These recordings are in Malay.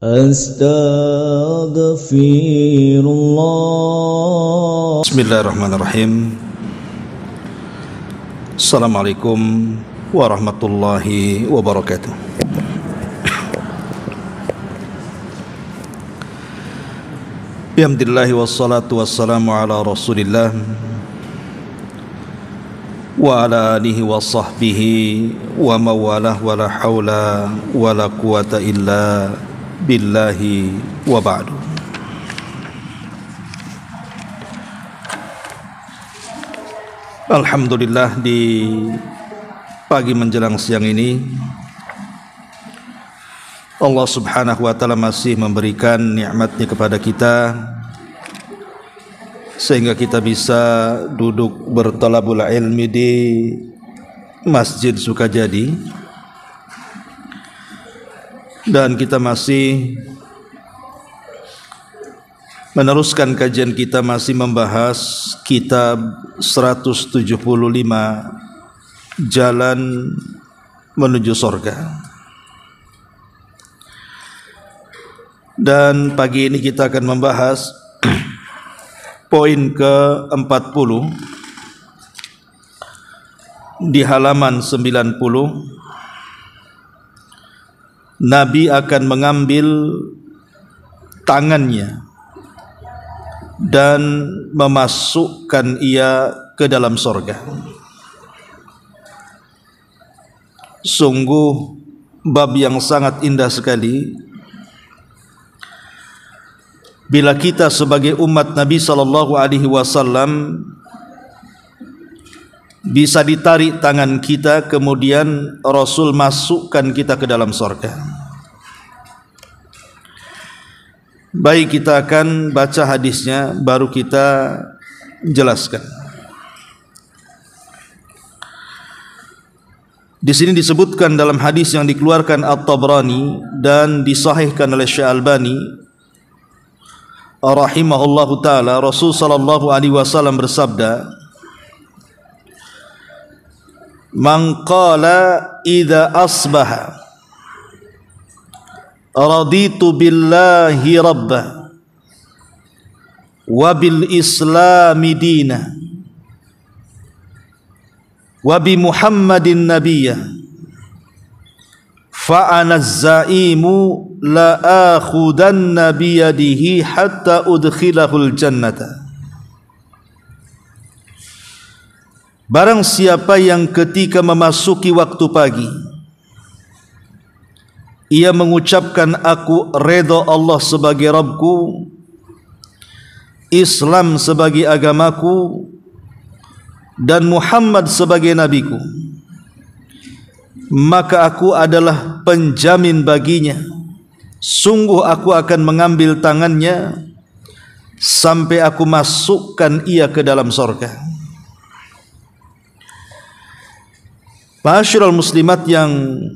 Astaghfirullah. Bismillahirrahmanirrahim. Assalamualaikum warahmatullahi wabarakatuh. Alhamdulillah wassalatu wassalamu ala Rasulillah wa ala alihi wa sahbihi wa mawalah wa la hawla wa la quwata illa billahi wa ba'du. Alhamdulillah, di pagi menjelang siang ini Allah subhanahu wa ta'ala masih memberikan nikmatnya kepada kita sehingga kita bisa duduk bertalabul ilmi di Masjid Sukajadi, dan kita masih meneruskan kajian kita, masih membahas kitab 175 Jalan Menuju Surga. Dan pagi ini kita akan membahas poin ke-40 di halaman 90. Nabi akan mengambil tangannya dan memasukkan ia ke dalam surga. Sungguh bab yang sangat indah sekali bila kita sebagai umat Nabi sallallahu alaihi wasallam bisa ditarik tangan kita, kemudian Rasul masukkan kita ke dalam surga. Baik, kita akan baca hadisnya baru kita jelaskan. Di sini disebutkan dalam hadis yang dikeluarkan At-Tabrani dan disahihkan oleh Syekh Albani rahimahullahu taala, Rasul sallallahu alaihi wasallam bersabda, "Man qala idza asbaha raditu billahi rabba wa bil islami dina wa bi muhammadin nabiyya fa ana az-zaimu la akhudanna bi yadihi hatta udkhilahul jannata." Barang siapa yang ketika memasuki waktu pagi ia mengucapkan, aku redha Allah sebagai Rabbku, Islam sebagai agamaku, dan Muhammad sebagai nabiku, maka aku adalah penjamin baginya, sungguh aku akan mengambil tangannya sampai aku masukkan ia ke dalam surga. Ma'asyiral muslimat yang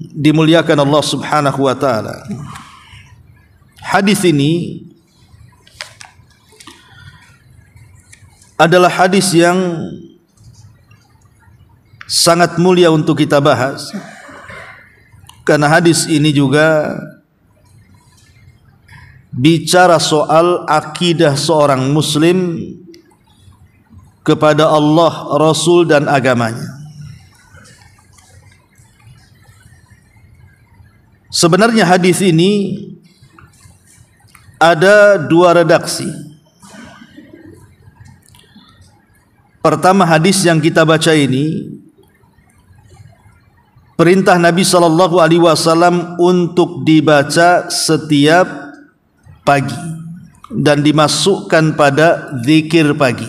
dimuliakan Allah subhanahu wa ta'ala, hadis ini adalah hadis yang sangat mulia untuk kita bahas, karena hadis ini juga bicara soal akidah seorang muslim kepada Allah, Rasul dan agamanya. Sebenarnya hadis ini ada dua redaksi. Pertama, hadis yang kita baca ini perintah Nabi sallallahu alaihi wasallam untuk dibaca setiap pagi dan dimasukkan pada zikir pagi.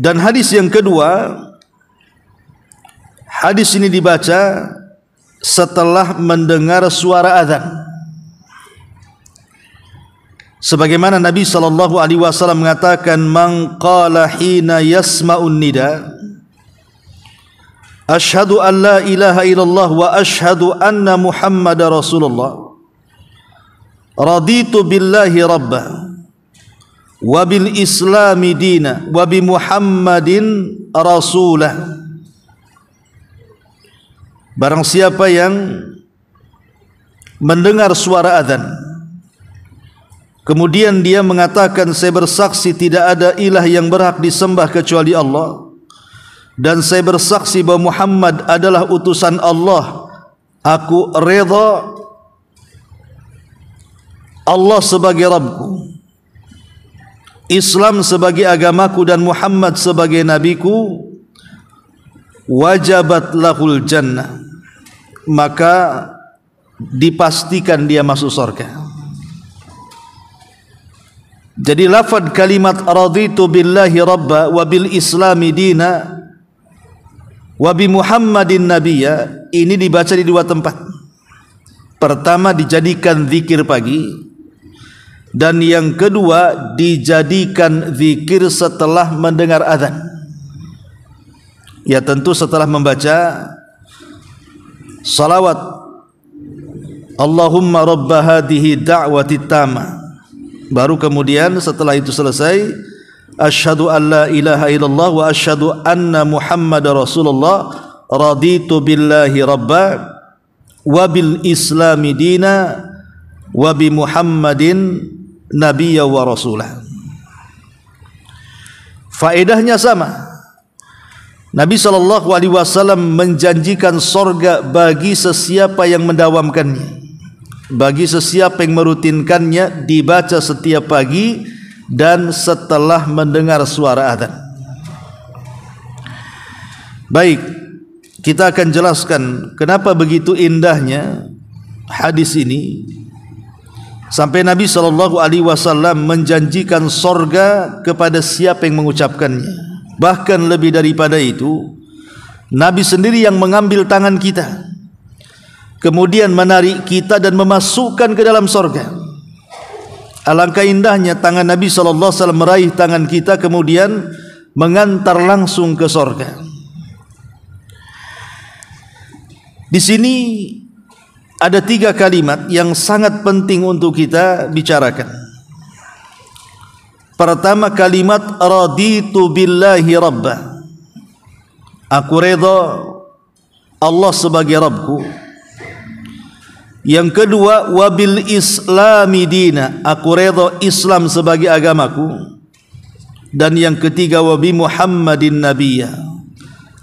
Dan hadis yang kedua, hadis ini dibaca setelah mendengar suara azan. Sebagaimana Nabi sallallahu alaihi wasallam mengatakan, "Man qala hina yasma'un nida, asyhadu an la ilaha illallah wa asyhadu anna Muhammadar Rasulullah, raditu billahi rabba wa bil islami dina wa bi Muhammadin rasulah." barang siapa yang mendengar suara azan kemudian dia mengatakan, saya bersaksi tidak ada ilah yang berhak disembah kecuali Allah, dan saya bersaksi bahwa Muhammad adalah utusan Allah, aku redha Allah sebagai Rabbku, Islam sebagai agamaku, dan Muhammad sebagai nabiku, wajabat lahul jannah, maka dipastikan dia masuk surga. Jadi lafaz kalimat raditu billahi rabba wa bil islami dina wa bi Muhammadin nabiyya ini dibaca di dua tempat. Pertama dijadikan zikir pagi, dan yang kedua dijadikan zikir setelah mendengar azan. Ya tentu setelah membaca salawat Allahumma rabba hadhihi da'wati tamma, baru kemudian setelah itu selesai asyhadu an la ilaha illallah wa asyhadu anna Muhammadar Rasulullah raditu billahi rabba wa bil islami dina wa bi Muhammadin nabiyya wa rasulah. Faedahnya sama. Nabi SAW menjanjikan sorga bagi sesiapa yang mendawamkannya, bagi sesiapa yang merutinkannya, dibaca setiap pagi dan setelah mendengar suara adzan. Baik, kita akan jelaskan kenapa begitu indahnya hadis ini, sampai Nabi SAW menjanjikan sorga kepada siapa yang mengucapkannya. Bahkan lebih daripada itu, Nabi sendiri yang mengambil tangan kita, kemudian menarik kita dan memasukkan ke dalam sorga. Alangkah indahnya tangan Nabi SAW meraih tangan kita, kemudian mengantar langsung ke sorga. Di sini ada 3 kalimat yang sangat penting untuk kita bicarakan. Pertama, kalimat raditu billahi rabba, aku redha Allah sebagai Rabbku. Yang kedua, wabil islami dina, aku redha Islam sebagai agamaku. Dan yang ketiga, wabi Muhammadin nabiyya,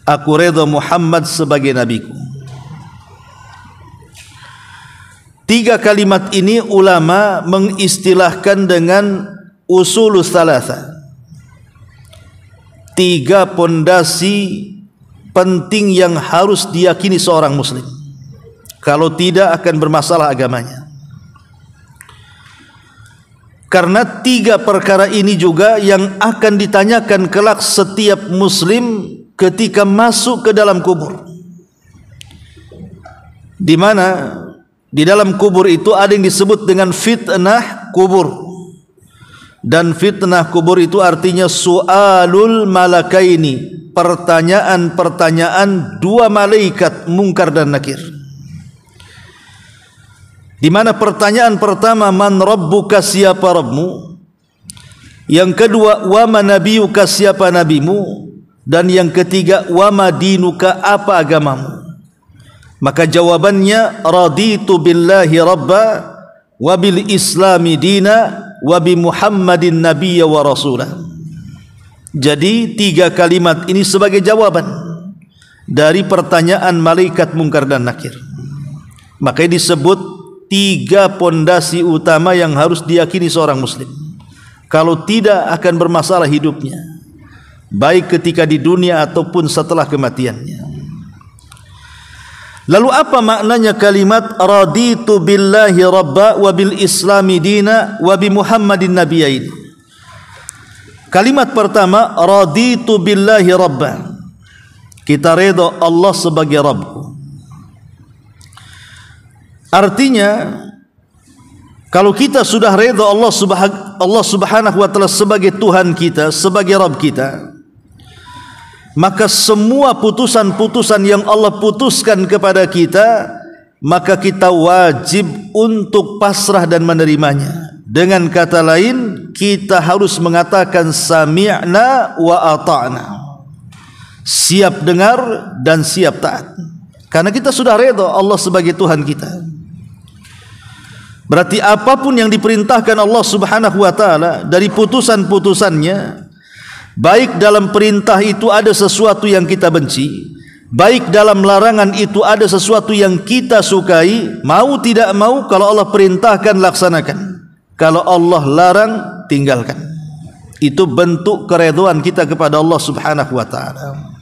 aku redha Muhammad sebagai nabiku. 3 kalimat ini ulama mengistilahkan dengan usulus thalatha, 3 pondasi penting yang harus diyakini seorang muslim. Kalau tidak akan bermasalah agamanya. Karena 3 perkara ini juga yang akan ditanyakan kelak setiap muslim ketika masuk ke dalam kubur. Di mana di dalam kubur itu ada yang disebut dengan fitnah kubur. Dan fitnah kubur itu artinya su'alul malakaini, pertanyaan-pertanyaan 2 malaikat Munkar dan Nakir. Di mana pertanyaan pertama, man rabbuka, siapa Rabbmu? Yang kedua, wa man nabiyuka, siapa nabimu? Dan yang ketiga, wa ma dinuka, apa agamamu? Maka jawabannya raditu billahi rabba wa bil islami dina wa bi Muhammadin nabiyya wa rasulah. Jadi 3 kalimat ini sebagai jawaban dari pertanyaan malaikat Munkar dan Nakir. Makanya disebut 3 pondasi utama yang harus diyakini seorang muslim. Kalau tidak akan bermasalah hidupnya, baik ketika di dunia ataupun setelah kematiannya. Lalu apa maknanya kalimat raditu billahi rabba wa bil islami dina wa bi Muhammadin nabiyya ini? Kalimat pertama, raditu billahi rabba, kita redha Allah sebagai Rabbku. Artinya kalau kita sudah redha Allah Subhanahu wa taala sebagai Tuhan kita, sebagai Rabb kita, maka semua putusan-putusan yang Allah putuskan kepada kita, maka kita wajib untuk pasrah dan menerimanya. Dengan kata lain, kita harus mengatakan sami'na wa ata'na, siap dengar dan siap taat. Karena kita sudah redha Allah sebagai Tuhan kita. Berarti apapun yang diperintahkan Allah Subhanahu wa taala dari putusan-putusannya, baik dalam perintah itu ada sesuatu yang kita benci, baik dalam larangan itu ada sesuatu yang kita sukai, mau tidak mau kalau Allah perintahkan laksanakan, kalau Allah larang tinggalkan. Itu bentuk keridhaan kita kepada Allah Subhanahu wa taala.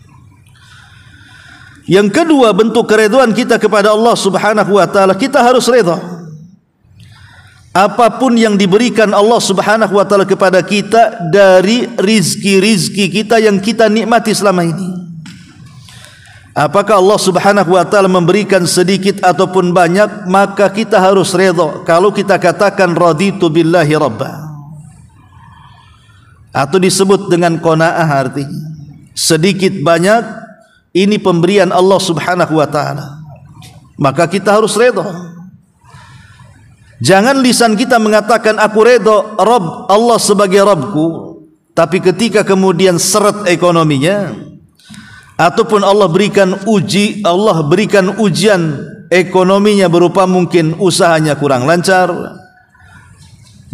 Yang kedua, bentuk keridhaan kita kepada Allah Subhanahu wa taala, kita harus redha. Apapun yang diberikan Allah Subhanahu wa taala kepada kita dari rizki-rizki kita yang kita nikmati selama ini. Apakah Allah Subhanahu wa taala memberikan sedikit ataupun banyak, maka kita harus redha. Kalau kita katakan raditu billahi rabba, atau disebut dengan qanaah, artinya sedikit banyak ini pemberian Allah Subhanahu wa taala, maka kita harus redha. Jangan lisan kita mengatakan aku redha Rabb Allah sebagai Rabbku, tapi ketika kemudian seret ekonominya, ataupun Allah berikan ujian ekonominya berupa mungkin usahanya kurang lancar,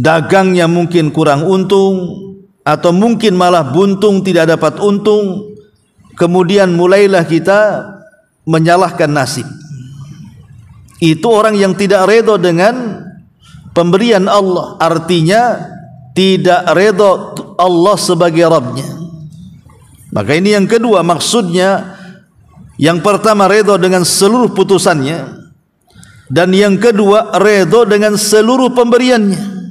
dagangnya mungkin kurang untung, atau mungkin malah buntung tidak dapat untung, kemudian mulailah kita menyalahkan nasib. Itu orang yang tidak redha dengan pemberian Allah, artinya tidak redha Allah sebagai Rabbnya. Maka ini yang kedua, maksudnya yang pertama redha dengan seluruh putusannya, dan yang kedua redha dengan seluruh pemberiannya.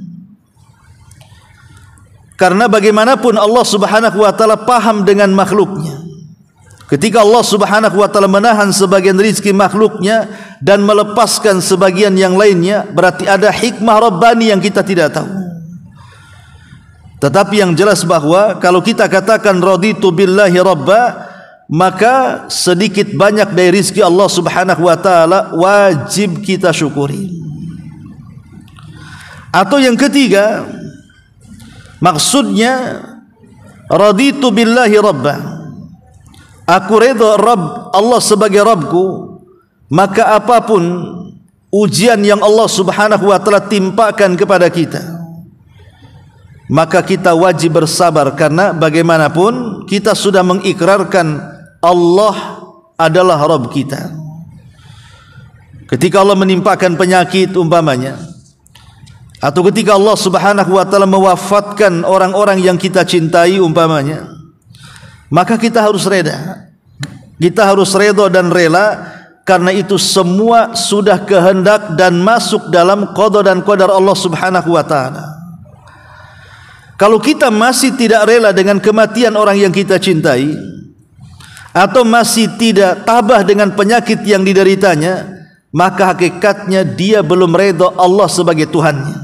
Karena bagaimanapun Allah Subhanahu wa taala paham dengan makhluknya. Ketika Allah Subhanahu wa taala menahan sebagian rizki makhluknya dan melepaskan sebagian yang lainnya, berarti ada hikmah Rabbani yang kita tidak tahu. Tetapi yang jelas bahwa kalau kita katakan raditu billahi rabba, maka sedikit banyak dari rizki Allah Subhanahu wa taala wajib kita syukuri. Atau yang ketiga, maksudnya raditu billahi rabba, aku redha Rabb Allah sebagai Rabbku, maka apapun ujian yang Allah Subhanahu wa taala timpakan kepada kita, maka kita wajib bersabar, karena bagaimanapun kita sudah mengikrarkan Allah adalah Rabb kita. Ketika Allah menimpakan penyakit umpamanya, atau ketika Allah Subhanahu wa taala mewafatkan orang-orang yang kita cintai umpamanya, maka kita harus redha. Kita harus redha dan rela, karena itu semua sudah kehendak dan masuk dalam qada dan qadar Allah Subhanahu wa taala. Kalau kita masih tidak rela dengan kematian orang yang kita cintai, atau masih tidak tabah dengan penyakit yang dideritanya, maka hakikatnya dia belum redha Allah sebagai Tuhannya.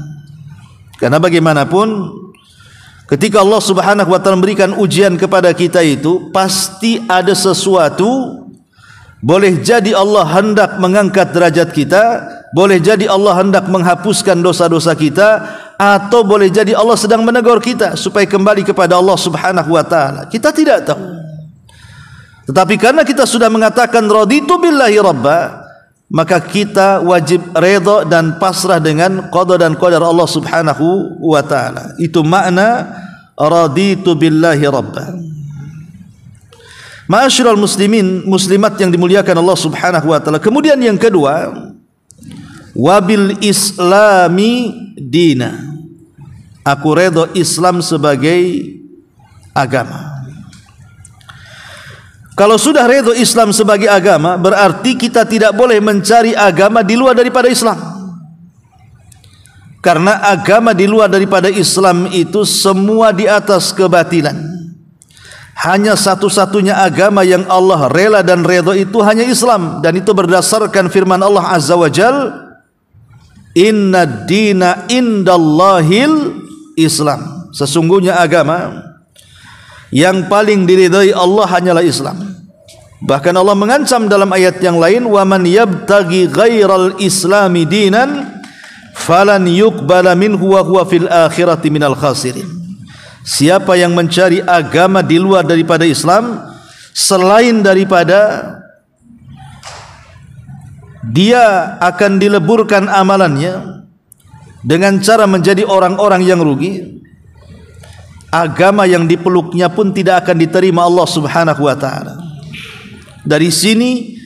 Karena bagaimanapun ketika Allah Subhanahu wa taala memberikan ujian kepada kita itu pasti ada sesuatu. Boleh jadi Allah hendak mengangkat derajat kita, boleh jadi Allah hendak menghapuskan dosa-dosa kita, atau boleh jadi Allah sedang menegur kita supaya kembali kepada Allah Subhanahu wa taala. Kita tidak tahu. Tetapi karena kita sudah mengatakan raditu billahi rabba, maka kita wajib redha dan pasrah dengan qada dan qadar Allah Subhanahu wa taala. Itu makna raditu billahi rabba. Ma'asyiral muslimin muslimat yang dimuliakan Allah Subhanahu wa taala. Kemudian yang kedua, wabil islami dina, aku redha Islam sebagai agama. Kalau sudah redha Islam sebagai agama, berarti kita tidak boleh mencari agama di luar daripada Islam. Karena agama di luar daripada Islam itu semua di atas kebatilan. Hanya satu-satunya agama yang Allah rela dan redha itu hanya Islam, dan itu berdasarkan firman Allah Azza wa Jal, inna dina indallahil Islam. Sesungguhnya agama yang paling diridhai Allah hanyalah Islam. Bahkan Allah mengancam dalam ayat yang lain, wa man yabtaghi ghairal islami dinan falan yuqbala minhu wa huwa fil akhirati minal khasirin. Siapa yang mencari agama di luar daripada Islam, selain daripada dia akan dileburkan amalannya dengan cara menjadi orang-orang yang rugi. Agama yang dipeluknya pun tidak akan diterima Allah Subhanahu wa taala. Dari sini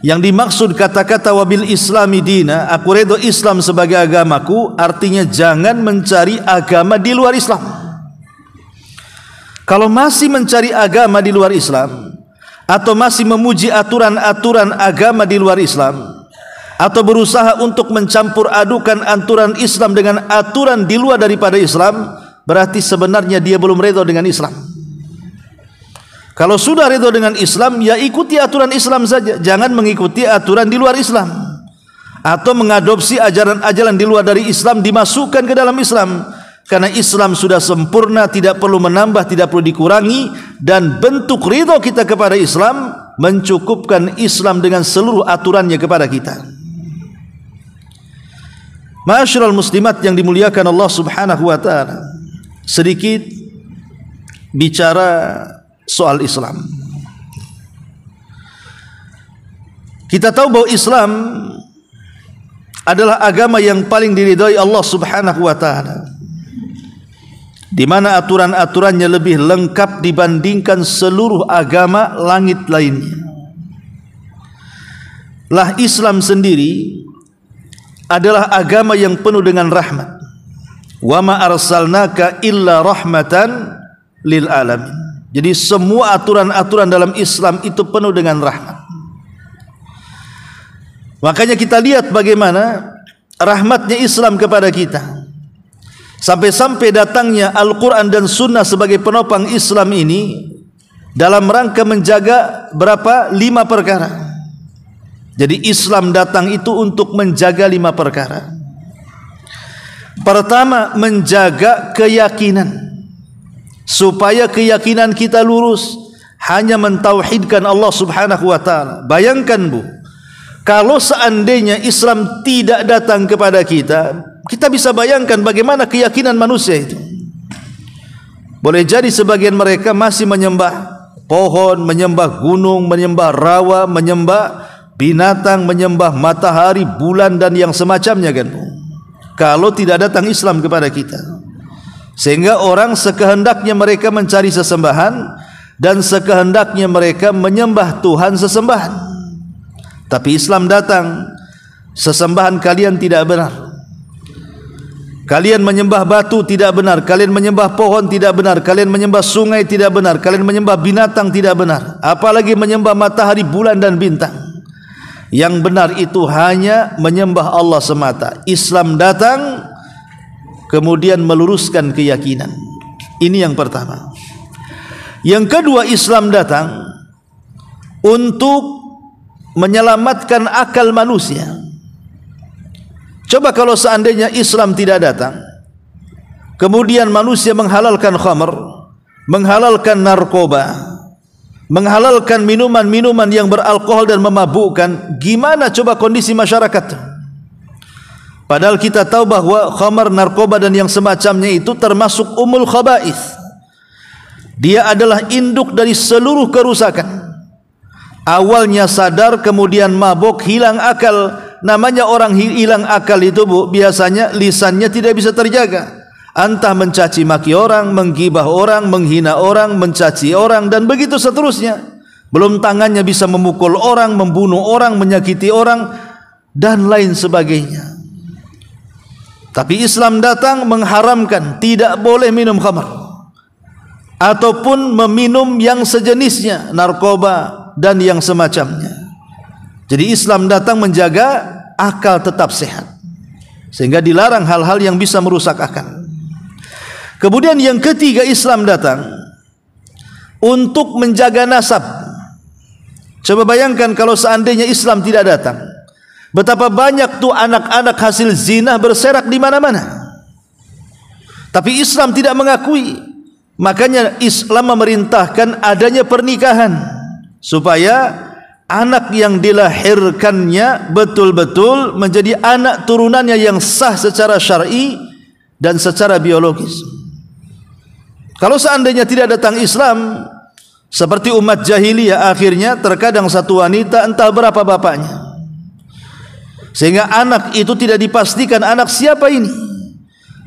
yang dimaksud kata-kata wabil islami dina, aku redha Islam sebagai agamaku, artinya jangan mencari agama di luar Islam. Kalau masih mencari agama di luar Islam, atau masih memuji aturan-aturan agama di luar Islam, atau berusaha untuk mencampur adukan aturan Islam dengan aturan di luar daripada Islam, berarti sebenarnya dia belum redha dengan Islam. Kalau sudah redha dengan Islam, ya ikuti aturan Islam saja, jangan mengikuti aturan di luar Islam, atau mengadopsi ajaran-ajaran di luar dari Islam dimasukkan ke dalam Islam. Karena Islam sudah sempurna, tidak perlu menambah, tidak perlu dikurangi, dan bentuk ridha kita kepada Islam mencukupkan Islam dengan seluruh aturannya kepada kita. Ma'asyiral muslimat yang dimuliakan Allah Subhanahu wa taala, sedikit bicara soal Islam. Kita tahu bahwa Islam adalah agama yang paling diridhai Allah Subhanahu wa taala, di mana aturan-aturannya lebih lengkap dibandingkan seluruh agama langit lainnya. Lah Islam sendiri adalah agama yang penuh dengan rahmat. Wa ma arsalnaka illa rahmatan lil alamin. Jadi semua aturan-aturan dalam Islam itu penuh dengan rahmat. Makanya kita lihat bagaimana rahmatnya Islam kepada kita. Sampai-sampai datangnya Al-Quran dan Sunnah sebagai penopang Islam ini dalam rangka menjaga berapa? 5 perkara. Jadi Islam datang itu untuk menjaga 5 perkara. Pertama, menjaga keyakinan, supaya keyakinan kita lurus, hanya mentauhidkan Allah Subhanahu wa taala. Bayangkan Bu, kalau seandainya Islam tidak datang kepada kita, kita bisa bayangkan bagaimana keyakinan manusia itu. Boleh jadi sebagian mereka masih menyembah pohon, menyembah gunung, menyembah rawa, menyembah binatang, menyembah matahari, bulan dan yang semacamnya kan Bu, kalau tidak datang Islam kepada kita. Sehingga orang sekehendaknya mereka mencari sesembahan dan sekehendaknya mereka menyembah Tuhan sesembahan. Tapi Islam datang, sesembahan kalian tidak benar, kalian menyembah batu tidak benar, kalian menyembah pohon tidak benar, kalian menyembah sungai tidak benar, kalian menyembah binatang tidak benar, apalagi menyembah matahari, bulan dan bintang. Yang benar itu hanya menyembah Allah semata. Islam datang kemudian meluruskan keyakinan. Ini yang pertama. Yang kedua, Islam datang untuk menyelamatkan akal manusia. Coba kalau seandainya Islam tidak datang, kemudian manusia menghalalkan khamr, menghalalkan narkoba, menghalalkan minuman-minuman yang beralkohol dan memabukkan, gimana coba kondisi masyarakat? Padahal kita tahu bahwa khamar, narkoba dan yang semacamnya itu termasuk umul khaba'ith. Dia adalah induk dari seluruh kerusakan. Awalnya sadar, kemudian mabuk, hilang akal. Namanya orang hilang akal itu Bu, biasanya lisannya tidak bisa terjaga. Entah mencaci maki orang, menggibah orang, menghina orang, mencaci orang dan begitu seterusnya. Belum tangannya bisa memukul orang, membunuh orang, menyakiti orang dan lain sebagainya. Tapi Islam datang mengharamkan, tidak boleh minum khamr ataupun meminum yang sejenisnya, narkoba dan yang semacamnya. Jadi Islam datang menjaga akal tetap sehat, sehingga dilarang hal-hal yang bisa merusak akal. Kemudian yang ketiga, Islam datang untuk menjaga nasab. Coba bayangkan kalau seandainya Islam tidak datang, betapa banyak tuh anak-anak hasil zina berserak di mana-mana. Tapi Islam tidak mengakui. Makanya Islam memerintahkan adanya pernikahan, supaya anak yang dilahirkannya betul-betul menjadi anak turunannya yang sah secara syar'i dan secara biologis. Kalau seandainya tidak datang Islam, seperti umat jahiliyah, akhirnya terkadang satu wanita entah berapa bapaknya, sehingga anak itu tidak dipastikan anak siapa ini.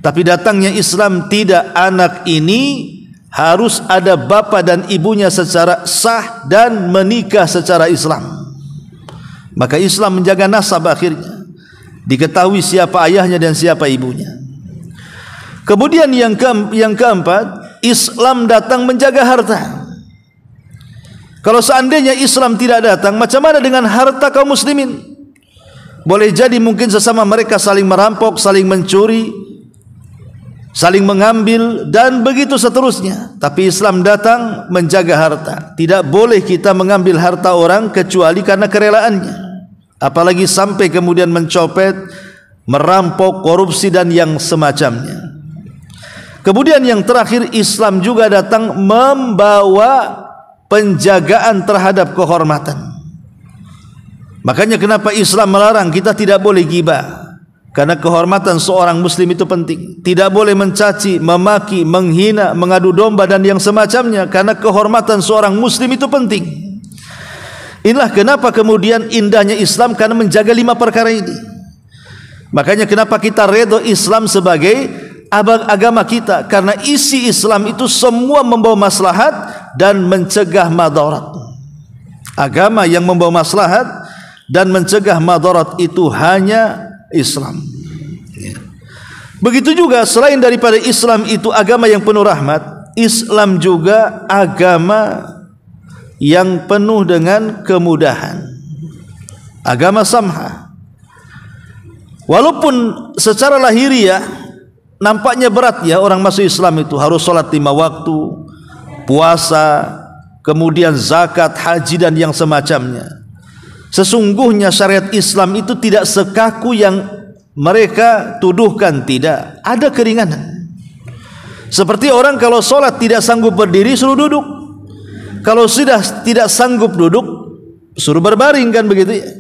Tapi datangnya Islam tidak, anak ini harus ada bapa dan ibunya secara sah dan menikah secara Islam. Maka Islam menjaga nasab, akhirnya diketahui siapa ayahnya dan siapa ibunya. Kemudian yang keempat, Islam datang menjaga harta. Kalau seandainya Islam tidak datang, macam mana dengan harta kaum muslimin? Boleh jadi mungkin sesama mereka saling merampok, saling mencuri, saling mengambil, dan begitu seterusnya. Tapi Islam datang menjaga harta. Tidak boleh kita mengambil harta orang kecuali karena kerelaannya, apalagi sampai kemudian mencopet, merampok, korupsi dan yang semacamnya. Kemudian yang terakhir, Islam juga datang membawa penjagaan terhadap kehormatan. Makanya kenapa Islam melarang kita tidak boleh ghibah, karena kehormatan seorang muslim itu penting. Tidak boleh mencaci, memaki, menghina, mengadu domba dan yang semacamnya, karena kehormatan seorang muslim itu penting. Inilah kenapa kemudian indahnya Islam, karena menjaga 5 perkara ini. Makanya kenapa kita redha Islam sebagai agama kita, karena isi Islam itu semua membawa maslahat dan mencegah madarat. Agama yang membawa maslahat dan mencegah madarat itu hanya Islam. Begitu juga selain daripada Islam itu agama yang penuh rahmat, Islam juga agama yang penuh dengan kemudahan, agama samha. Walaupun secara lahiriah nampaknya berat ya orang masuk Islam itu, harus sholat 5 waktu, puasa, kemudian zakat, haji dan yang semacamnya. Sesungguhnya syariat Islam itu tidak sekaku yang mereka tuduhkan, tidak. Ada keringanan. Seperti orang kalau sholat tidak sanggup berdiri, suruh duduk. Kalau sudah tidak sanggup duduk, suruh berbaring, kan begitu ya.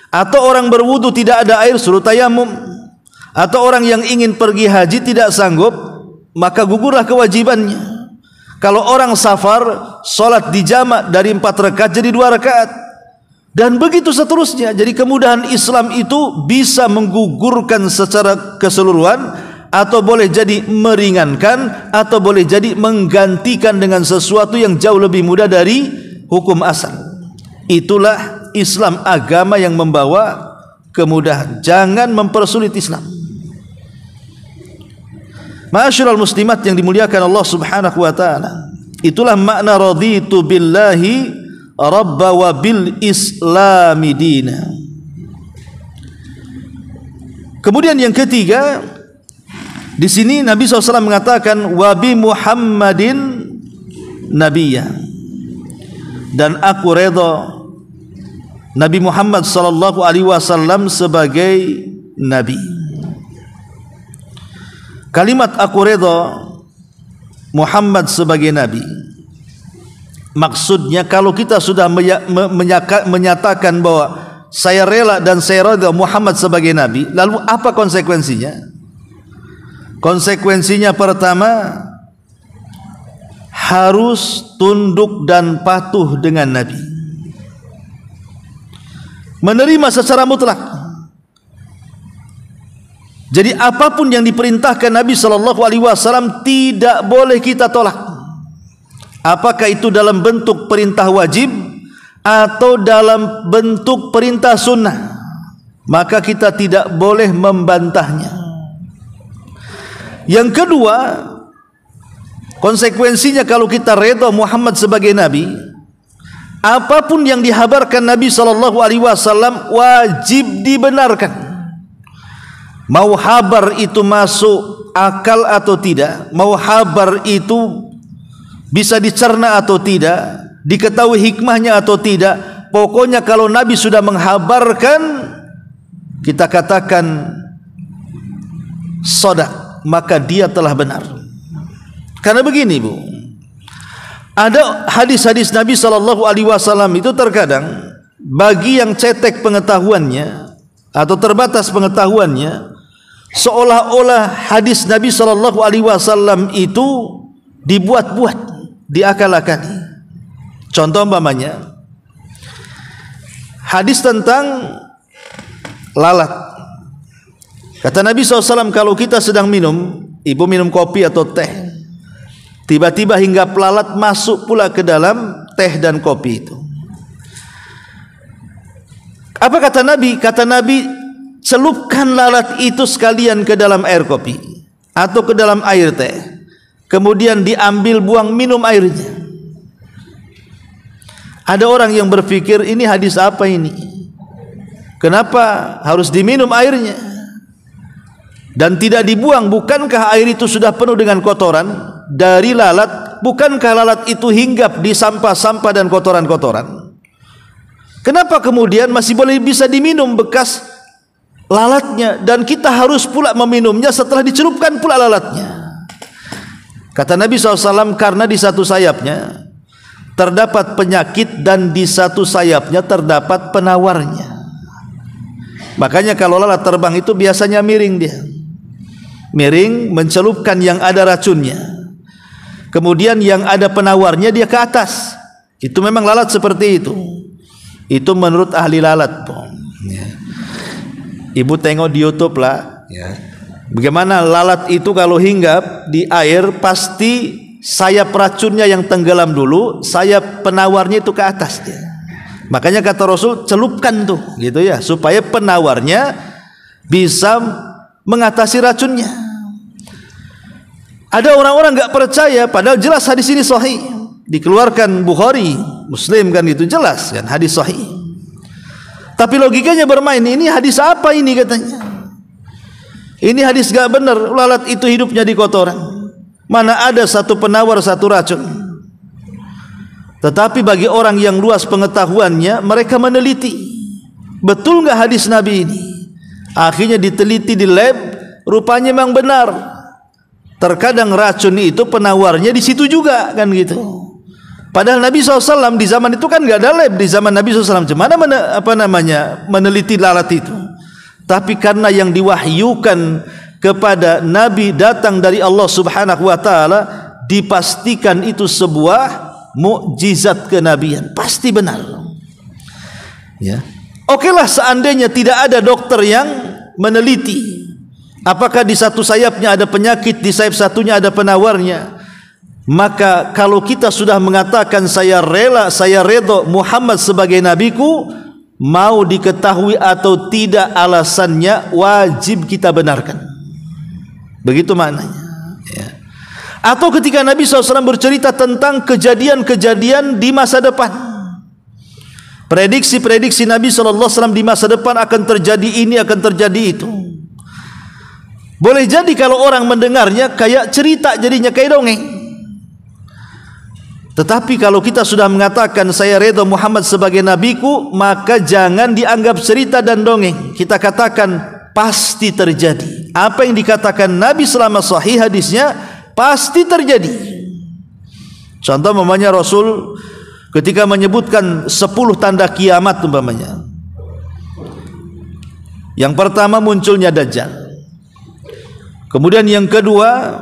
Atau orang berwudu tidak ada air, suruh tayamum. Atau orang yang ingin pergi haji tidak sanggup, maka gugurlah kewajibannya. Kalau orang safar, sholat dijamak dari 4 rakaat jadi 2 rakaat. Dan begitu seterusnya. Jadi kemudahan Islam itu bisa menggugurkan secara keseluruhan, atau boleh jadi meringankan, atau boleh jadi menggantikan dengan sesuatu yang jauh lebih mudah dari hukum asal. Itulah Islam, agama yang membawa kemudahan. Jangan mempersulit Islam. Ma'asyiral muslimat yang dimuliakan Allah Subhanahu wa taala, itulah makna raditu billahi rabba wa bil islami dina. Kemudian yang ketiga, di sini Nabi SAW mengatakan wa bi Muhammadin nabiyya, dan aku redha Nabi Muhammad sallallahu alaihi wasallam sebagai nabi. Kalimat aku redha Muhammad sebagai nabi, maksudnya kalau kita sudah menyatakan bahwa saya rela dan saya redha Muhammad sebagai nabi, lalu apa konsekuensinya? Konsekuensinya pertama, harus tunduk dan patuh dengan nabi, menerima secara mutlak. Jadi apapun yang diperintahkan Nabi SAW tidak boleh kita tolak. Apakah itu dalam bentuk perintah wajib atau dalam bentuk perintah sunnah, maka kita tidak boleh membantahnya. Yang kedua, konsekuensinya kalau kita redha Muhammad sebagai nabi, apapun yang dihabarkan Nabi SAW wajib dibenarkan. Mau habar itu masuk akal atau tidak, mau habar itu bisa dicerna atau tidak, diketahui hikmahnya atau tidak, pokoknya kalau Nabi sudah menghabarkan, kita katakan shadaq, maka dia telah benar. Karena begini Bu, ada hadis-hadis Nabi SAW itu terkadang bagi yang cetek pengetahuannya atau terbatas pengetahuannya, seolah-olah hadis Nabi SAW itu dibuat-buat, diakal-akali. Contoh umpamanya hadis tentang lalat. Kata Nabi SAW, kalau kita sedang minum, ibu minum kopi atau teh, tiba-tiba hinggap lalat masuk pula ke dalam teh dan kopi itu. Apa kata Nabi? Kata Nabi, celupkan lalat itu sekalian ke dalam air kopi atau ke dalam air teh, kemudian diambil, buang, minum airnya. Ada orang yang berpikir, ini hadis apa ini? Kenapa harus diminum airnya dan tidak dibuang? Bukankah air itu sudah penuh dengan kotoran dari lalat? Bukankah lalat itu hinggap di sampah-sampah dan kotoran-kotoran? Kenapa kemudian masih boleh bisa diminum bekas lalatnya, dan kita harus pula meminumnya setelah dicelupkan pula lalatnya? Kata Nabi SAW, karena di satu sayapnya terdapat penyakit dan di satu sayapnya terdapat penawarnya. Makanya kalau lalat terbang itu biasanya miring dia. Miring mencelupkan yang ada racunnya. Kemudian yang ada penawarnya dia ke atas. Itu memang lalat seperti itu. Itu menurut ahli lalat. Ibu tengok di YouTube lah. Bagaimana lalat itu kalau hinggap di air, pasti sayap racunnya yang tenggelam dulu, sayap penawarnya itu ke atas dia. Makanya kata Rasul, celupkan tuh, gitu ya, supaya penawarnya bisa mengatasi racunnya. Ada orang-orang nggak percaya, padahal jelas hadis ini sahih, dikeluarkan Bukhari, Muslim kan, itu jelas kan hadis sahih. Tapi logikanya bermain, ini hadis apa ini katanya? Ini hadis gak benar, lalat itu hidupnya di kotoran. Mana ada satu penawar satu racun. Tetapi bagi orang yang luas pengetahuannya, mereka meneliti, betul nggak hadis Nabi ini? Akhirnya diteliti di lab, rupanya memang benar. Terkadang racun itu penawarnya di situ juga kan gitu. Padahal Nabi SAW di zaman itu kan nggak ada lab di zaman Nabi SAW. Gimana meneliti lalat itu? Tapi karena yang diwahyukan kepada Nabi datang dari Allah Subhanahu wa taala, dipastikan itu sebuah mukjizat kenabian, pasti benar. Ya. Okelah seandainya tidak ada dokter yang meneliti apakah di satu sayapnya ada penyakit, di sayap satunya ada penawarnya. Maka kalau kita sudah mengatakan saya rela, saya redha Muhammad sebagai nabiku, mau diketahui atau tidak alasannya wajib kita benarkan. Begitu maknanya ya. Atau ketika Nabi SAW bercerita tentang kejadian-kejadian di masa depan, prediksi-prediksi Nabi SAW di masa depan akan terjadi ini, akan terjadi itu. Boleh jadi kalau orang mendengarnya kayak cerita, jadinya kayak dongeng. Tetapi kalau kita sudah mengatakan saya redha Muhammad sebagai nabiku, maka jangan dianggap cerita dan dongeng. Kita katakan pasti terjadi. Apa yang dikatakan Nabi selama sahih hadisnya pasti terjadi. Contoh umpamanya Rasul ketika menyebutkan 10 tanda kiamat umpamanya. Yang pertama munculnya Dajjal. Kemudian yang kedua,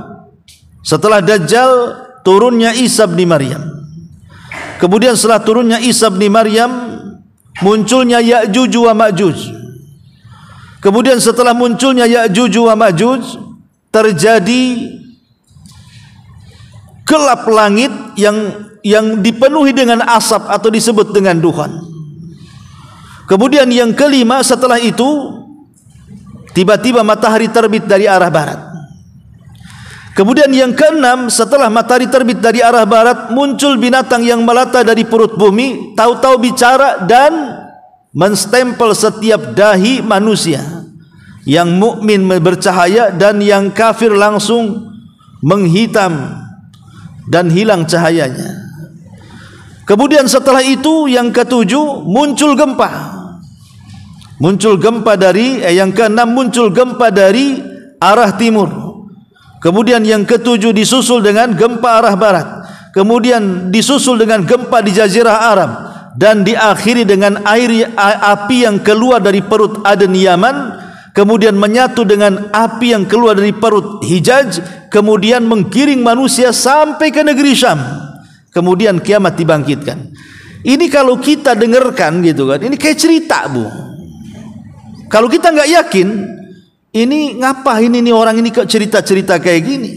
setelah Dajjal turunnya Isa bin Maryam. Kemudian setelah turunnya Isa bin Maryam munculnya Ya'juj wa Ma'juj. Kemudian setelah munculnya Ya'juj wa Ma'juj, terjadi gelap langit yang dipenuhi dengan asap atau disebut dengan duhan. Kemudian yang kelima, setelah itu tiba-tiba matahari terbit dari arah barat. Kemudian yang keenam, setelah matahari terbit dari arah barat, muncul binatang yang melata dari perut bumi, tahu-tahu bicara dan menstempel setiap dahi manusia. Yang mukmin bercahaya dan yang kafir langsung menghitam dan hilang cahayanya. Kemudian setelah itu yang ketujuh, muncul gempa. Muncul gempa dari yang keenam, muncul gempa dari arah timur. Kemudian yang ketujuh disusul dengan gempa arah barat. Kemudian disusul dengan gempa di Jazirah Arab, dan diakhiri dengan api yang keluar dari perut Aden Yaman, kemudian menyatu dengan api yang keluar dari perut Hijaz, kemudian menggiring manusia sampai ke negeri Syam. Kemudian kiamat dibangkitkan. Ini kalau kita dengarkan gitu kan, ini kayak cerita, Bu. Kalau kita nggak yakin, ini ngapain ini orang ini kok cerita-cerita kayak gini?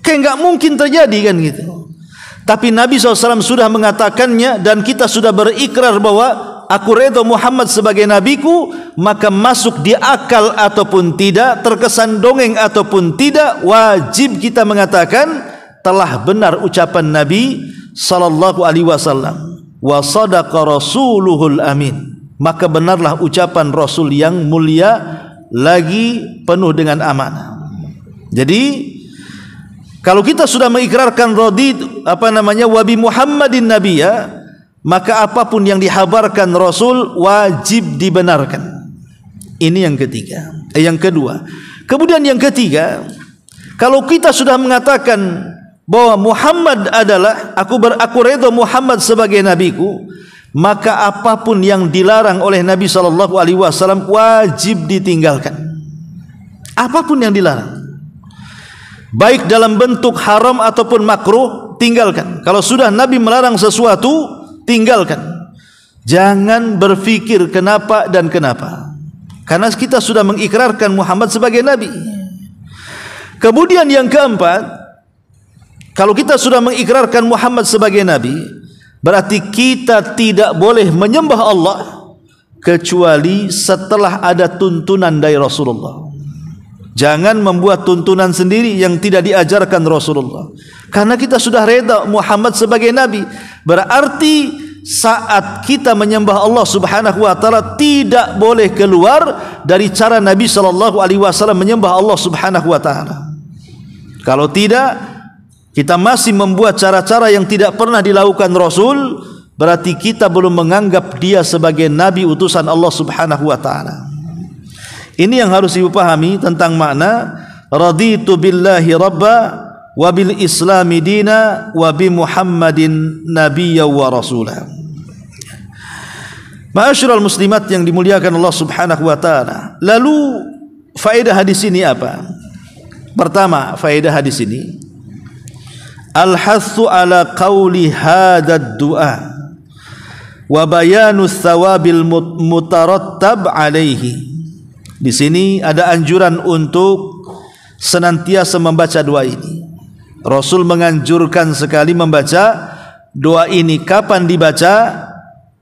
Kayak nggak mungkin terjadi kan gitu. Tapi Nabi SAW sudah mengatakannya dan kita sudah berikrar bahwa aku redha Muhammad sebagai nabiku, maka masuk di akal ataupun tidak, terkesan dongeng ataupun tidak, wajib kita mengatakan telah benar ucapan Nabi sallallahu alaihi wasallam. Wa sadaqa rasuluhul amin. Maka benarlah ucapan Rasul yang mulia lagi penuh dengan amanah. Jadi kalau kita sudah mengikrarkan wa bi Muhammadin nabiyya, maka apapun yang dihabarkan Rasul wajib dibenarkan. Ini yang ketiga. Yang kedua. Kemudian yang ketiga, kalau kita sudah mengatakan bahwa Muhammad adalah aku redha Muhammad sebagai nabiku, maka apapun yang dilarang oleh Nabi SAW wajib ditinggalkan. Apapun yang dilarang, baik dalam bentuk haram ataupun makruh, tinggalkan. Kalau sudah Nabi melarang sesuatu, tinggalkan. Jangan berfikir kenapa dan kenapa, karena kita sudah mengikrarkan Muhammad sebagai Nabi. Kemudian yang keempat, kalau kita sudah mengikrarkan Muhammad sebagai Nabi, berarti kita tidak boleh menyembah Allah kecuali setelah ada tuntunan dari Rasulullah. Jangan membuat tuntunan sendiri yang tidak diajarkan Rasulullah. Karena kita sudah redha Muhammad sebagai Nabi, berarti saat kita menyembah Allah Subhanahu wa taala tidak boleh keluar dari cara Nabi sallallahu alaihi wasallam menyembah Allah Subhanahu wa taala. Kalau tidak, kita masih membuat cara-cara yang tidak pernah dilakukan Rasul, berarti kita belum menganggap dia sebagai Nabi utusan Allah Subhanahu wa taala. Ini yang harus dipahami tentang makna raditu billahi rabba wa bil islami dina wa bi Muhammadin nabiyya wa rasulah. Ma'asyiral muslimat yang dimuliakan Allah Subhanahu wa taala. Lalu faedah hadis ini apa? Pertama, faedah hadis ini al-hathu ala qawli hadad du'a wa bayanu thawabil mutarattab alaihi. Di sini ada anjuran untuk senantiasa membaca doa ini. Rasul menganjurkan sekali membaca doa ini. Kapan dibaca?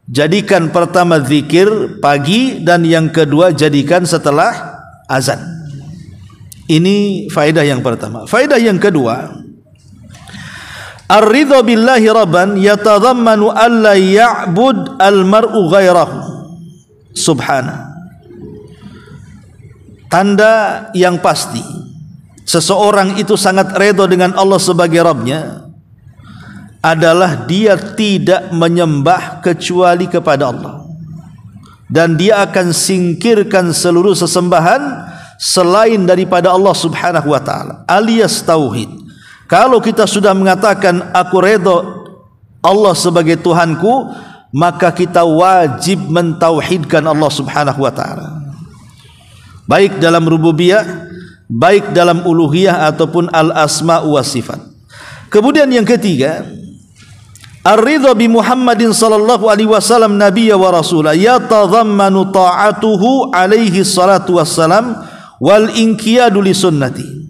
Jadikan pertama zikir pagi dan yang kedua jadikan setelah azan. Ini faedah yang pertama. Faedah yang kedua, ar-ridha billahi rabban yatadhammanu alla ya'bud al-mar'u ghairahu subhanahu. Tanda yang pasti seseorang itu sangat redha dengan Allah sebagai Rabbnya adalah dia tidak menyembah kecuali kepada Allah, dan dia akan singkirkan seluruh sesembahan selain daripada Allah Subhanahu wa taala, alias tauhid. Kalau kita sudah mengatakan aku redha Allah sebagai Tuhanku, maka kita wajib mentauhidkan Allah Subhanahu wa taala, baik dalam rububiyah, baik dalam uluhiyah ataupun al-asma' wa sifat. Kemudian yang ketiga, ar-ridha bi Muhammadin sallallahu alaihi wasallam nabiyya wa rasulah yatadhammanu ta'atuhu alaihi salatu wassalam wal inqiyadu li sunnati.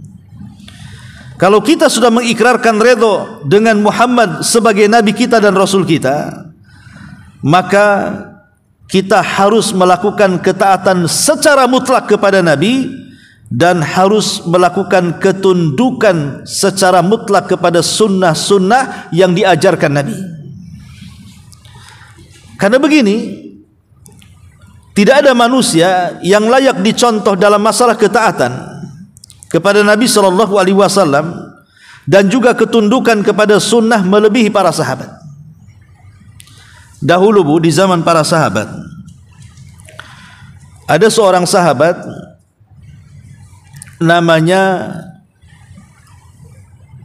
Kalau kita sudah mengikrarkan redha dengan Muhammad sebagai nabi kita dan rasul kita, maka kita harus melakukan ketaatan secara mutlak kepada Nabi dan harus melakukan ketundukan secara mutlak kepada sunnah-sunnah yang diajarkan Nabi. Karena begini, tidak ada manusia yang layak dicontoh dalam masalah ketaatan kepada Nabi SAW dan juga ketundukan kepada sunnah melebihi para sahabat. Dahulu di zaman para sahabat, ada seorang sahabat namanya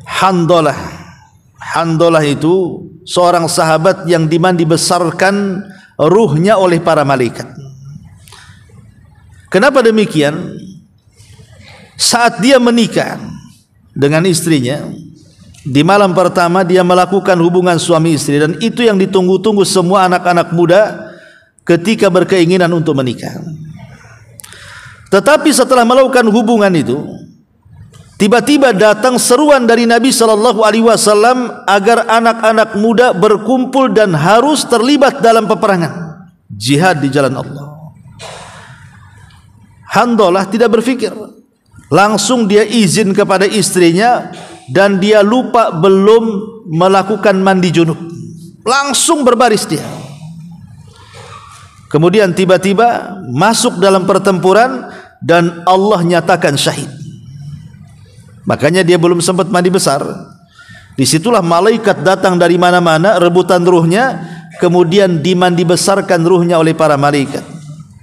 Handalah. Handalah itu seorang sahabat yang dibesarkan ruhnya oleh para malaikat. Kenapa demikian? Saat dia menikah dengan istrinya, di malam pertama dia melakukan hubungan suami istri, dan itu yang ditunggu-tunggu semua anak-anak muda ketika berkeinginan untuk menikah. Tetapi setelah melakukan hubungan itu, tiba-tiba datang seruan dari Nabi sallallahu alaihi wasallam agar anak-anak muda berkumpul dan harus terlibat dalam peperangan jihad di jalan Allah. Handalah tidak berfikir, langsung dia izin kepada istrinya dan dia lupa belum melakukan mandi junub, langsung berbaris dia. Kemudian tiba-tiba masuk dalam pertempuran dan Allah nyatakan syahid. Makanya dia belum sempat mandi besar. Disitulah malaikat datang dari mana-mana rebutan ruhnya, kemudian dimandi besarkan ruhnya oleh para malaikat.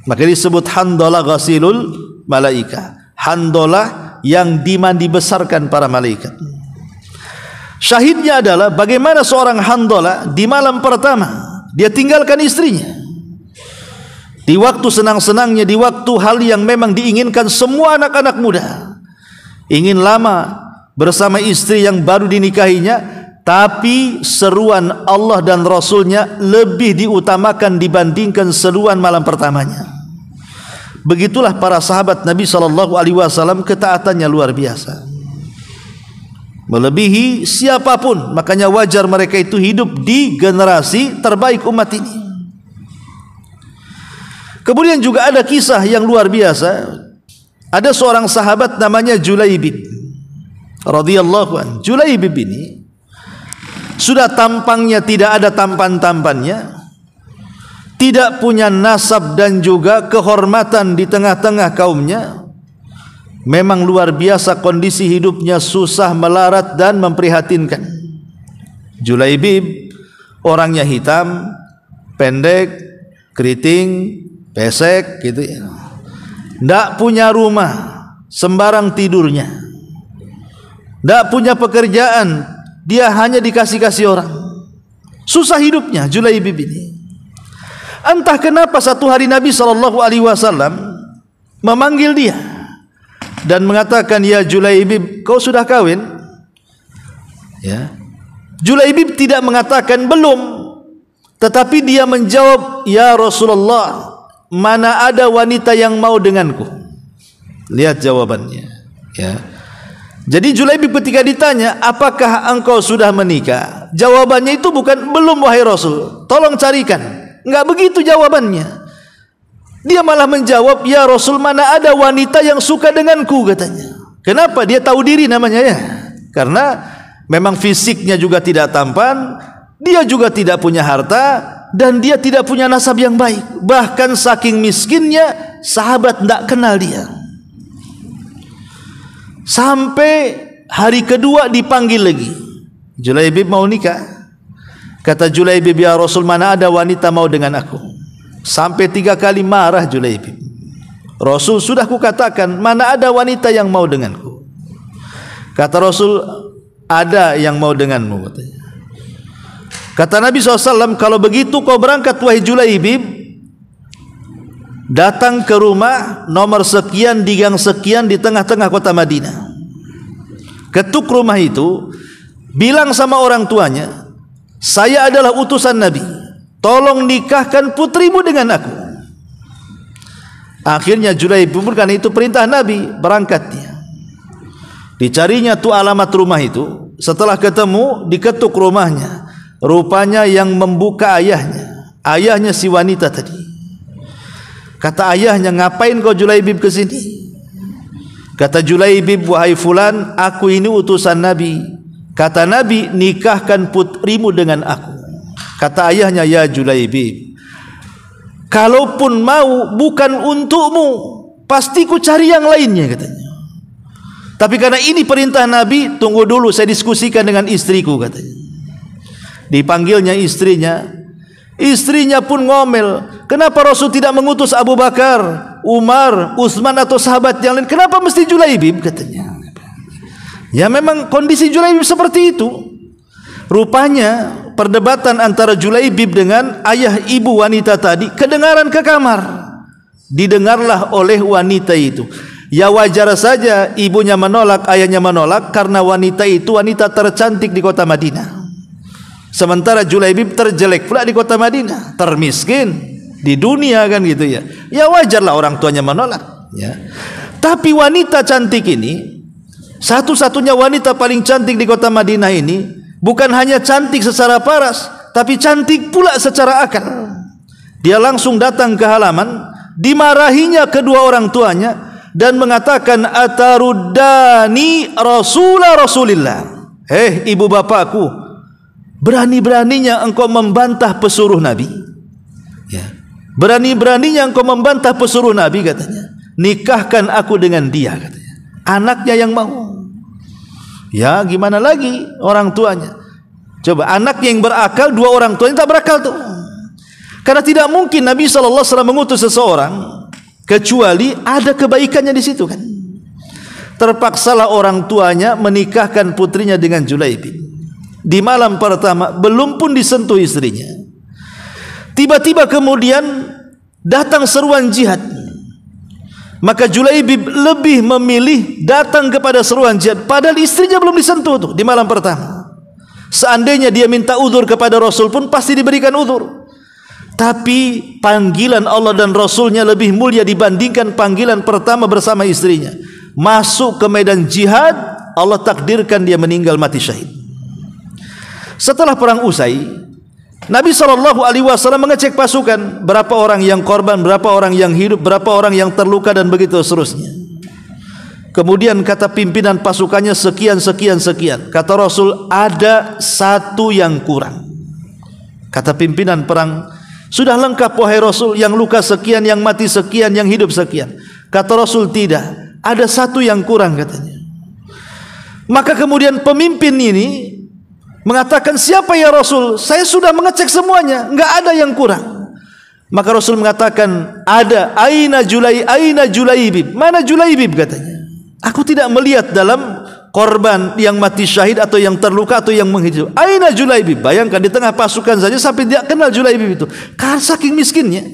Maka disebut Handalah ghasilul malaika, Handalah yang dimandi besarkan para malaikat. Syahidnya adalah bagaimana seorang Handalah di malam pertama dia tinggalkan istrinya, di waktu senang-senangnya, di waktu hal yang memang diinginkan semua anak-anak muda, ingin lama bersama istri yang baru dinikahinya, tapi seruan Allah dan Rasulnya lebih diutamakan dibandingkan seruan malam pertamanya. Begitulah para sahabat Nabi SAW, ketaatannya luar biasa, melebihi siapapun. Makanya wajar mereka itu hidup di generasi terbaik umat ini. Kemudian juga ada kisah yang luar biasa. Ada seorang sahabat namanya Julaibib radhiyallahu anhu. Julaibib ini sudah tampangnya tidak ada tampan-tampannya, tidak punya nasab dan juga kehormatan di tengah-tengah kaumnya. Memang luar biasa kondisi hidupnya, susah, melarat dan memprihatinkan. Julaibib orangnya hitam, pendek, keriting, pesek gitu ya. Tidak punya rumah, sembarang tidurnya. Tidak punya pekerjaan, dia hanya dikasih-kasih orang. Susah hidupnya Julaibib ini. Entah kenapa satu hari Nabi SAW memanggil dia dan mengatakan, "Ya Julaibib, kau sudah kawin?" Ya. Julaibib tidak mengatakan belum, tetapi dia menjawab, "Ya Rasulullah, mana ada wanita yang mau denganku?" Lihat jawabannya, ya. Jadi Julaibib ketika ditanya, "Apakah engkau sudah menikah?" Jawabannya itu bukan belum wahai Rasul, tolong carikan. Enggak begitu jawabannya. Dia malah menjawab, "Ya Rasul, mana ada wanita yang suka denganku," katanya. Kenapa? Dia tahu diri namanya ya. Karena memang fisiknya juga tidak tampan, dia juga tidak punya harta, dan dia tidak punya nasab yang baik. Bahkan saking miskinnya, sahabat tidak kenal dia. Sampai hari kedua dipanggil lagi, "Julaibib mau nikah?" Kata Julaibib, "Ya Rasul, mana ada wanita mau dengan aku?" Sampai 3 kali marah Julaibib. "Rasul, sudah kukatakan, mana ada wanita yang mau denganku?" Kata Rasul, "Ada yang mau denganmu," katanya. Kata Nabi SAW, "Kalau begitu kau berangkat wahai Julaibib, datang ke rumah nomor sekian di gang sekian di tengah-tengah kota Madinah. Ketuk rumah itu, bilang sama orang tuanya, 'Saya adalah utusan Nabi, tolong nikahkan putrimu dengan aku.'" Akhirnya Julaibib, karena itu perintah Nabi, berangkat dia. Dicarinya tuh alamat rumah itu. Setelah ketemu, diketuk rumahnya. Rupanya yang membuka ayahnya. Ayahnya si wanita tadi. Kata ayahnya, "Ngapain kau Julaibib ke sini?" Kata Julaibib, "Wahai fulan, aku ini utusan Nabi. Kata Nabi, nikahkan putrimu dengan aku." Kata ayahnya, "Ya Julaibib, kalaupun mau bukan untukmu, pasti ku cari yang lainnya," katanya. "Tapi karena ini perintah Nabi, tunggu dulu saya diskusikan dengan istriku," katanya. Dipanggilnya istrinya. Istrinya pun ngomel, "Kenapa Rasul tidak mengutus Abu Bakar, Umar, Utsman atau sahabat yang lain? Kenapa mesti Julaibib?" katanya. Ya memang kondisi Julaibib seperti itu. Rupanya perdebatan antara Julaibib dengan ayah ibu wanita tadi kedengaran ke kamar. Didengarlah oleh wanita itu. Ya wajar saja ibunya menolak, ayahnya menolak, karena wanita itu wanita tercantik di kota Madinah. Sementara Julaibib terjelek pula di kota Madinah, termiskin di dunia kan gitu ya. Ya wajarlah orang tuanya menolak. ya. Tapi wanita cantik ini, satu-satunya wanita paling cantik di kota Madinah ini, bukan hanya cantik secara paras, tapi cantik pula secara akal. Dia langsung datang ke halaman, dimarahinya kedua orang tuanya dan mengatakan, ataruddani Rasulillah. Ibu bapakku, berani-beraninya engkau membantah pesuruh Nabi, ya. Berani-beraninya engkau membantah pesuruh Nabi, katanya. Nikahkan aku dengan dia, katanya. Anaknya yang mau. Ya, gimana lagi orang tuanya? Coba, anaknya yang berakal, dua orang tuanya tak berakal tuh. Karena tidak mungkin Nabi SAW mengutus seseorang kecuali ada kebaikannya di situ, kan. Terpaksalah orang tuanya menikahkan putrinya dengan Julaibib. Di malam pertama belum pun disentuh istrinya, tiba-tiba kemudian datang seruan jihad. Maka Julaibib lebih memilih datang kepada seruan jihad, padahal istrinya belum disentuh tuh di malam pertama. Seandainya dia minta uzur kepada Rasul pun pasti diberikan uzur. Tapi panggilan Allah dan Rasulnya lebih mulia dibandingkan panggilan pertama bersama istrinya. Masuk ke medan jihad, Allah takdirkan dia meninggal mati syahid. Setelah perang usai, Nabi SAW mengecek pasukan, berapa orang yang korban, berapa orang yang hidup, berapa orang yang terluka, dan begitu seterusnya. Kemudian kata pimpinan pasukannya sekian. Kata Rasul, ada satu yang kurang. Kata pimpinan perang, sudah lengkap wahai Rasul, yang luka sekian, yang mati sekian, yang hidup sekian. Kata Rasul, tidak, ada satu yang kurang, katanya. Maka kemudian pemimpin ini mengatakan, siapa ya Rasul? Saya sudah mengecek semuanya, enggak ada yang kurang. Maka Rasul mengatakan, ada. Aina Julaibib? Mana Julaibib, katanya. Aku tidak melihat dalam korban yang mati syahid atau yang terluka atau yang menghidup. Aina Julaibib? Bayangkan di tengah pasukan saja sampai tidak kenal Julaibib itu, karena saking miskinnya.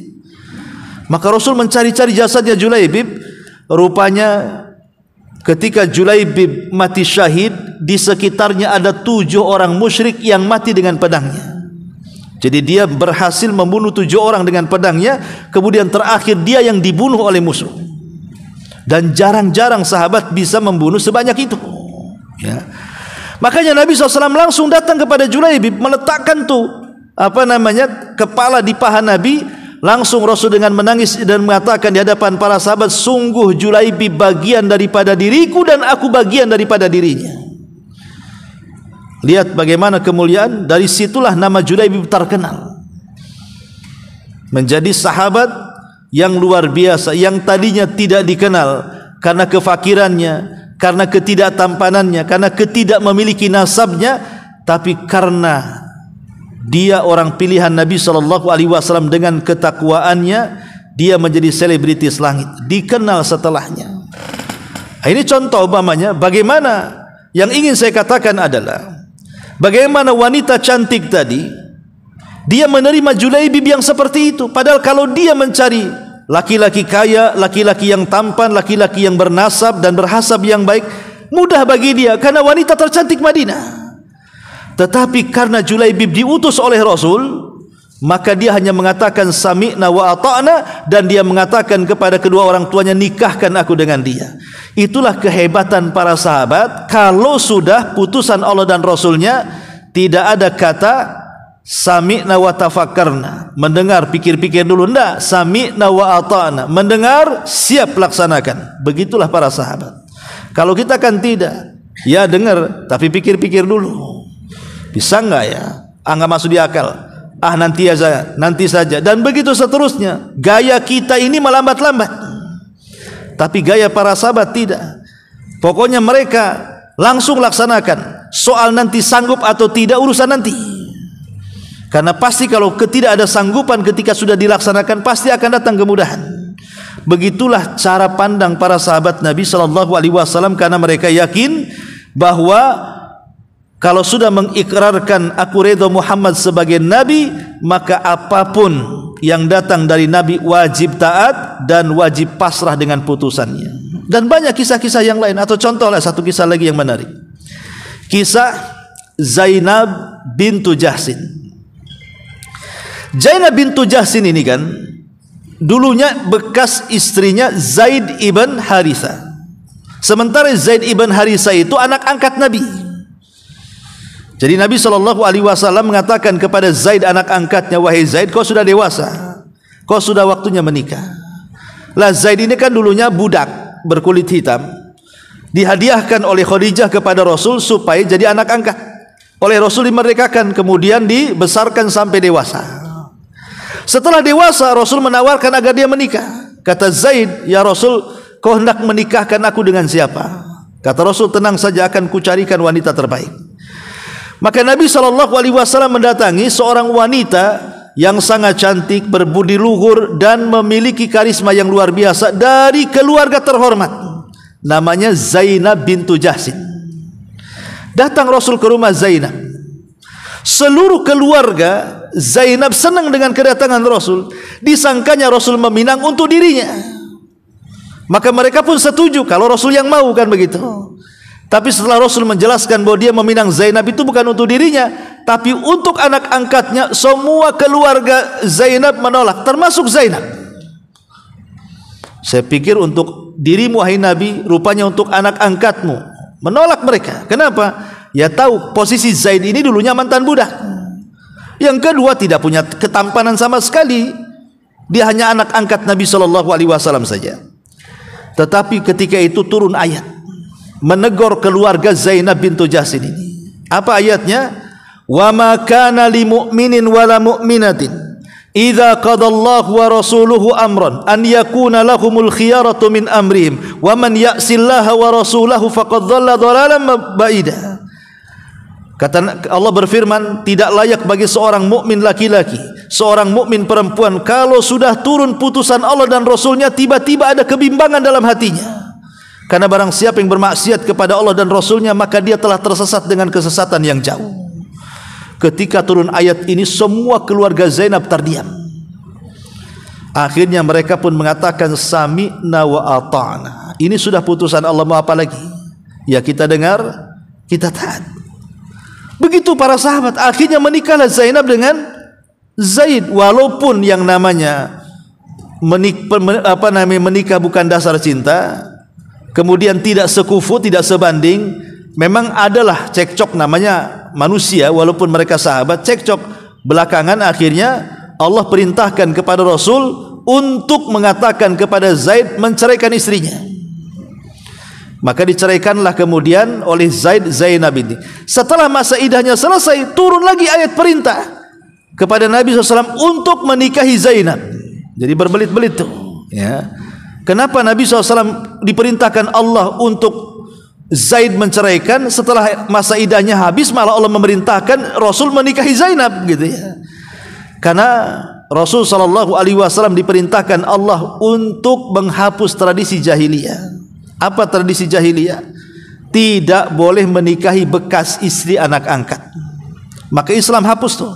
Maka Rasul mencari-cari jasadnya Julaibib. Rupanya ketika Julaibib mati syahid, di sekitarnya ada 7 orang musyrik yang mati dengan pedangnya. Jadi dia berhasil membunuh 7 orang dengan pedangnya. Kemudian terakhir dia yang dibunuh oleh musuh. Dan jarang-jarang sahabat bisa membunuh sebanyak itu, ya. Makanya Nabi SAW langsung datang kepada Julaibib, meletakkan tuh kepala di paha Nabi. Langsung Rasul dengan menangis dan mengatakan di hadapan para sahabat, sungguh Julaibib bagian daripada diriku dan aku bagian daripada dirinya. Lihat bagaimana kemuliaan. Dari situlah nama Julaibib terkenal, menjadi sahabat yang luar biasa, yang tadinya tidak dikenal karena kefakirannya, karena ketidaktampanannya, karena ketidak memiliki nasabnya, tapi karena dia orang pilihan Nabi SAW dengan ketakwaannya, dia menjadi selebritis langit, dikenal setelahnya. Ini contoh umpamanya bagaimana yang ingin saya katakan adalah bagaimana wanita cantik tadi, dia menerima Julaibib yang seperti itu. Padahal kalau dia mencari laki-laki kaya, laki-laki yang tampan, laki-laki yang bernasab dan berhasab yang baik, mudah bagi dia karena wanita tercantik Madinah. Tetapi karena Julaibib diutus oleh Rasul, maka dia hanya mengatakan sami'na wa ata'na, dan dia mengatakan kepada kedua orang tuanya, nikahkan aku dengan dia. Itulah kehebatan para sahabat. Kalau sudah putusan Allah dan Rasulnya, tidak ada kata sami'na wa tafakkarna, mendengar pikir-pikir dulu, enggak. Sami'na wa ata'na, mendengar siap laksanakan. Begitulah para sahabat. Kalau kita kan tidak, ya dengar tapi pikir-pikir dulu, bisa enggak ya, enggak masuk di akal, nanti saja, dan begitu seterusnya. Gaya kita ini melambat-lambat, tapi gaya para sahabat tidak. Pokoknya mereka langsung laksanakan. Soal nanti sanggup atau tidak urusan nanti. Karena pasti kalau tidak ada sanggupan ketika sudah dilaksanakan, pasti akan datang kemudahan. Begitulah cara pandang para sahabat Nabi SAW, karena mereka yakin bahwa kalau sudah mengikrarkan aku redha Muhammad sebagai Nabi, maka apapun yang datang dari Nabi wajib taat dan wajib pasrah dengan putusannya. Dan banyak kisah-kisah yang lain. Atau contohlah satu kisah lagi yang menarik, kisah Zainab bintu Jahsin. Zainab bintu Jahsin ini kan, dulunya bekas istrinya Zaid ibn Haritha. Sementara Zaid ibn Haritha itu anak angkat Nabi. Jadi Nabi SAW mengatakan kepada Zaid anak angkatnya, wahai Zaid, kau sudah dewasa, kau sudah waktunya menikah. Lah Zaid ini kan dulunya budak berkulit hitam, dihadiahkan oleh Khadijah kepada Rasul supaya jadi anak angkat. Oleh Rasul dimerdekakan, kemudian dibesarkan sampai dewasa. Setelah dewasa Rasul menawarkan agar dia menikah. Kata Zaid, ya Rasul, kau hendak menikahkan aku dengan siapa? Kata Rasul, tenang saja, akan kucarikan wanita terbaik. Maka Nabi SAW mendatangi seorang wanita yang sangat cantik, berbudi luhur dan memiliki karisma yang luar biasa dari keluarga terhormat. Namanya Zainab bintu Jahsin. Datang Rasul ke rumah Zainab. Seluruh keluarga Zainab senang dengan kedatangan Rasul. Disangkanya Rasul meminang untuk dirinya. Maka mereka pun setuju kalau Rasul yang mau, kan begitu. Tapi setelah Rasul menjelaskan bahwa dia meminang Zainab itu bukan untuk dirinya, tapi untuk anak angkatnya, semua keluarga Zainab menolak, termasuk Zainab. Saya pikir untuk dirimu wahai Nabi, rupanya untuk anak angkatmu. Menolak mereka. Kenapa? Ya tahu posisi Zaid ini dulunya mantan budak. Yang kedua, tidak punya ketampanan sama sekali. Dia hanya anak angkat Nabi SAW saja. Tetapi ketika itu turun ayat menegur keluarga Zainab bintu Jahsin ini. Apa ayatnya? Wa ma kana li mu'minin wala mu'minatin idza qadallahu wa rasuluhu amran an yakuna lahumul khiyaratu min amrihim wa man ya'sillaha wa rasulahu faqad dhalla dhalalan ba'ida. Kata Allah berfirman, tidak layak bagi seorang mukmin laki-laki, seorang mukmin perempuan, kalau sudah turun putusan Allah dan Rasulnya, tiba-tiba ada kebimbangan dalam hatinya. Karena barang siapa yang bermaksiat kepada Allah dan Rasulnya, maka dia telah tersesat dengan kesesatan yang jauh. Ketika turun ayat ini, semua keluarga Zainab terdiam. Akhirnya mereka pun mengatakan, sami'na wa ata'na. Ini sudah putusan Allah, mau apa lagi? Ya kita dengar, kita taat. Begitu para sahabat. Akhirnya menikahlah Zainab dengan Zaid. Walaupun yang namanya menikah bukan dasar cinta, kemudian tidak sekufu, tidak sebanding, memang adalah cekcok, namanya manusia. Walaupun mereka sahabat, cekcok. Belakangan akhirnya Allah perintahkan kepada Rasul untuk mengatakan kepada Zaid menceraikan istrinya. Maka diceraikanlah kemudian oleh Zaid Zainab ini. Setelah masa idahnya selesai, turun lagi ayat perintah kepada Nabi SAW untuk menikahi Zainab. Jadi berbelit-belit tuh, ya. Kenapa Nabi SAW diperintahkan Allah untuk Zaid menceraikan, setelah masa idahnya habis malah Allah memerintahkan Rasul menikahi Zainab, gitu ya. Karena Rasul SAW diperintahkan Allah untuk menghapus tradisi jahiliyah. Apa tradisi jahiliyah? Tidak boleh menikahi bekas istri anak angkat. Maka Islam hapus tuh.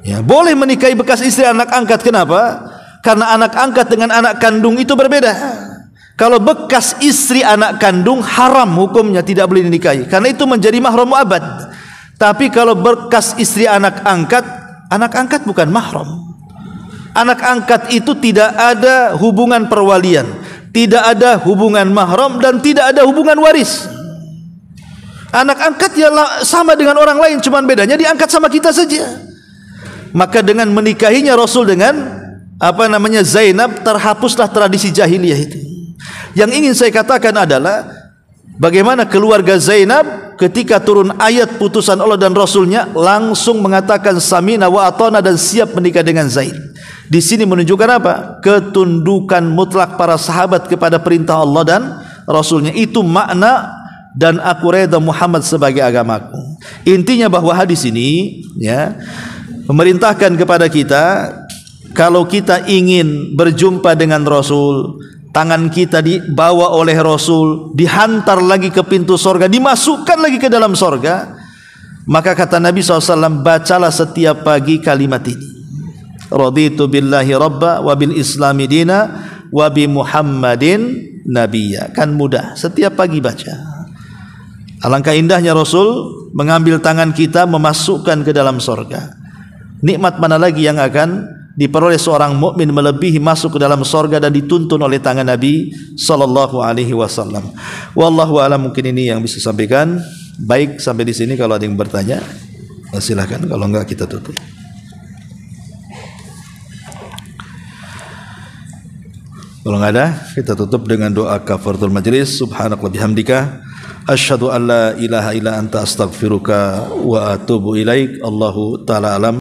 Ya, boleh menikahi bekas istri anak angkat. Kenapa? Karena anak angkat dengan anak kandung itu berbeda. Kalau bekas istri anak kandung haram hukumnya, tidak boleh dinikahi, karena itu menjadi mahram mu'abbad. Tapi kalau bekas istri anak angkat bukan mahram. Anak angkat itu tidak ada hubungan perwalian, tidak ada hubungan mahram, dan tidak ada hubungan waris. Anak angkat ya sama dengan orang lain, cuman bedanya diangkat sama kita saja. Maka dengan menikahinya Rasul dengan Zainab, terhapuslah tradisi jahiliyah itu. Yang ingin saya katakan adalah bagaimana keluarga Zainab ketika turun ayat putusan Allah dan Rasulnya langsung mengatakan samina wa atona dan siap menikah dengan Zaid. Di sini menunjukkan apa? Ketundukan mutlak para sahabat kepada perintah Allah dan Rasulnya. Itu makna dan aku reda Muhammad sebagai agamaku. Intinya bahwa hadis ini ya memerintahkan kepada kita, kalau kita ingin berjumpa dengan Rasul, tangan kita dibawa oleh Rasul, dihantar lagi ke pintu sorga, dimasukkan lagi ke dalam sorga, maka kata Nabi SAW, bacalah setiap pagi kalimat ini, raditu billahi rabba wa bil islami dina wa bi Muhammadin nabiyya. Kan mudah, setiap pagi baca. Alangkah indahnya Rasul mengambil tangan kita, memasukkan ke dalam sorga. Nikmat mana lagi yang akan diperoleh seorang mukmin melebihi masuk ke dalam surga dan dituntun oleh tangan Nabi sallallahu alaihi wasallam. Wallahu a'lam, mungkin ini yang bisa sampaikan. Baik, sampai di sini. Kalau ada yang bertanya silakan, kalau enggak kita tutup. Kalau enggak ada, kita tutup dengan doa kafaratul majlis. Subhanaka wa bihamdika asyhadu an la ilaha illa anta astaghfiruka wa atubu ilaik. Allahu taala alam.